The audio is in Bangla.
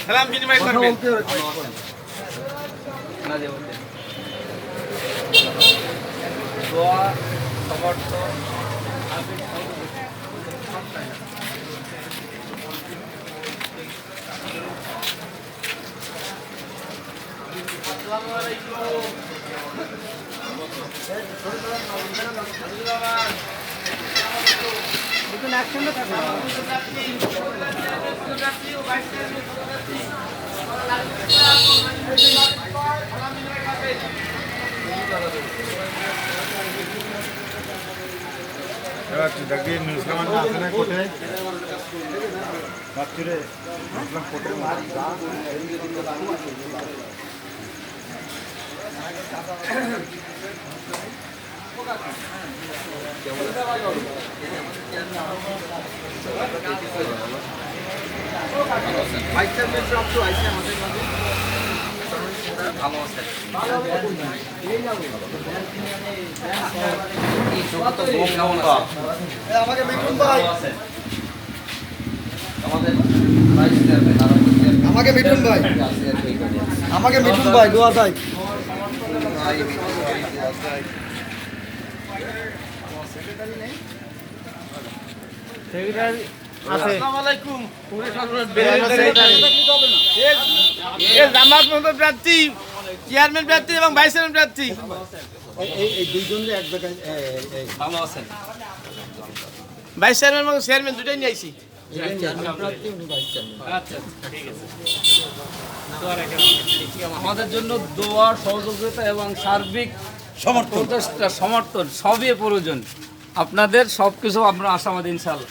সালাম বিনিময় করবেন। দোয়া সমর্থন আসসালামু আলাইকুম। আমাকে মিঠুন ভাই দোয়া চাই। জামাত মহম্মদ প্রার্থী, চেয়ারম্যান প্রার্থী এবং ভাইস চেয়ারম্যান প্রার্থী এই দুইজন এক জায়গায় ভালো আছেন। ভাইস চেয়ারম্যান এবং চেয়ারম্যান দুটাই নিয়ে আইছি। আমাদের জন্য দোয়া, সহযোগিতা এবং সার্বিক প্রচেষ্টা, সমর্থন সবই প্রয়োজন। আপনাদের সবকিছু আমরা আশাবাদী ইনশাআল্লাহ।